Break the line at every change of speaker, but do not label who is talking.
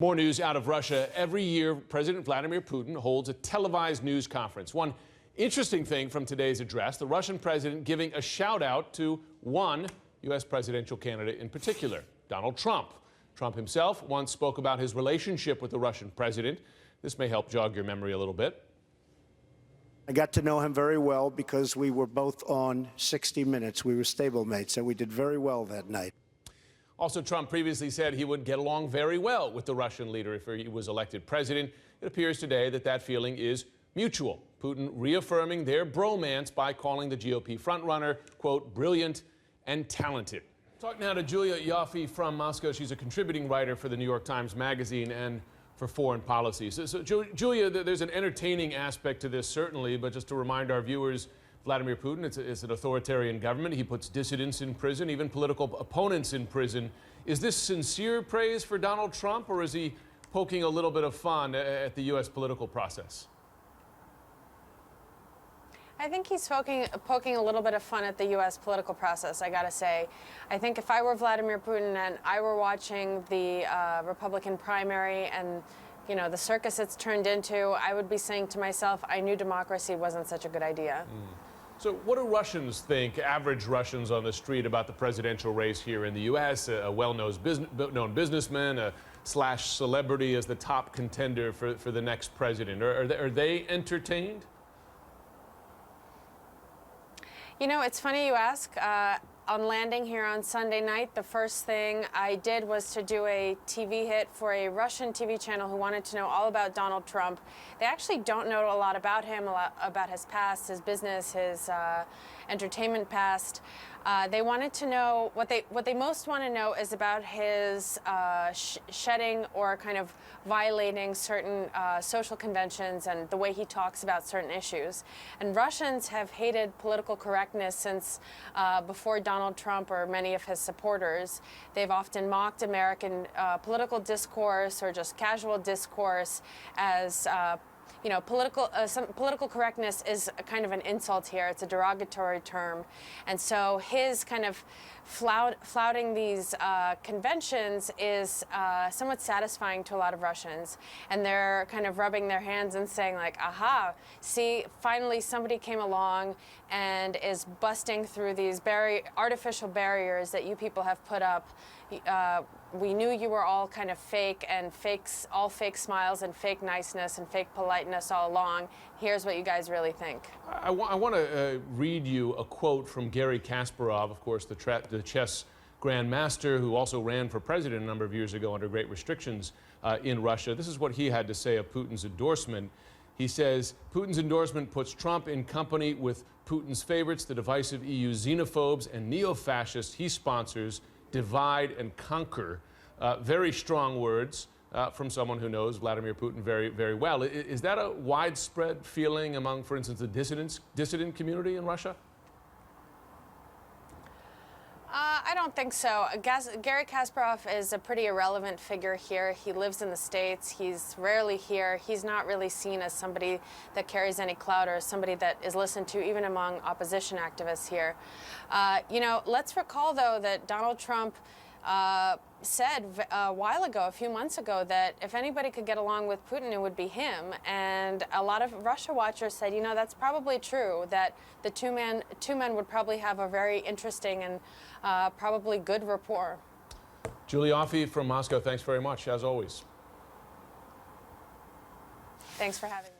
More news out of Russia. Every year, President Vladimir Putin holds a televised news conference. One interesting thing from today's address, the Russian president giving a shout out to one U.S. presidential candidate in particular, Donald Trump. Trump himself once spoke about his relationship with the Russian president. This may help jog your memory a little bit.
I got to know him very well because we were both on 60 Minutes. We were stablemates, and we did very well that night.
Also, Trump previously said he would get along very well with the Russian leader if he was elected president. It appears today that that feeling is mutual. Putin reaffirming their bromance by calling the GOP frontrunner, quote, brilliant and talented. Talk now to Julia Ioffe from Moscow. She's a contributing writer for the New York Times Magazine and for Foreign Policy. So Julia, there's an entertaining aspect to this, certainly, but just to remind our viewers, Vladimir Putin, it's an authoritarian government. He puts dissidents in prison, even political opponents in prison. Is this sincere praise for Donald Trump, or is he poking a little bit of fun at the U.S. political process?
I think he's poking a little bit of fun at the U.S. political process, I gotta say. I think if I were Vladimir Putin and I were watching the Republican primary and the circus it's turned into, I would be saying to myself, I knew democracy wasn't such a good idea.
So what do Russians think, average Russians on the street, about the presidential race here in the U.S.? A well-known businessman, a slash celebrity as the top contender for the next president. Are they entertained?
It's funny you ask. On landing here on Sunday night, the first thing I did was to do a TV hit for a Russian TV channel who wanted to know all about Donald Trump. They actually don't know a lot about him, about his past, his business, his entertainment past. They wanted to know, what they most want to know is about his shedding or kind of violating certain social conventions and the way he talks about certain issues. And Russians have hated political correctness since before Donald Trump or many of his supporters. They've often mocked American political discourse or just casual discourse as political correctness is a kind of an insult here. It's a derogatory term. And so his kind of flouting these conventions is somewhat satisfying to a lot of Russians. And they're kind of rubbing their hands and saying, like, aha, see, finally somebody came along and is busting through these artificial barriers that you people have put up. We knew you were all kind of fake and all fake smiles and fake niceness and fake politeness all along. Here's what you guys really think.
I want to read you a quote from Garry Kasparov, of course, the chess grandmaster who also ran for president a number of years ago under great restrictions in Russia. This is what he had to say of Putin's endorsement. He says, Putin's endorsement puts Trump in company with Putin's favorites, the divisive EU xenophobes and neo-fascists he sponsors. Divide and conquer. Very strong words from someone who knows Vladimir Putin very, very well. Is that a widespread feeling among, for instance, the dissident community in Russia?
I don't think so. Garry Kasparov is a pretty irrelevant figure here. He lives in the States. He's rarely here. He's not really seen as somebody that carries any clout or somebody that is listened to even among opposition activists here. Let's recall, though, that Donald Trump said a few months ago, that if anybody could get along with Putin, it would be him. And a lot of Russia watchers said, that's probably true, that the two men would probably have a very interesting and probably good rapport.
Julia Ioffe from Moscow, thanks very much, as always.
Thanks for having me.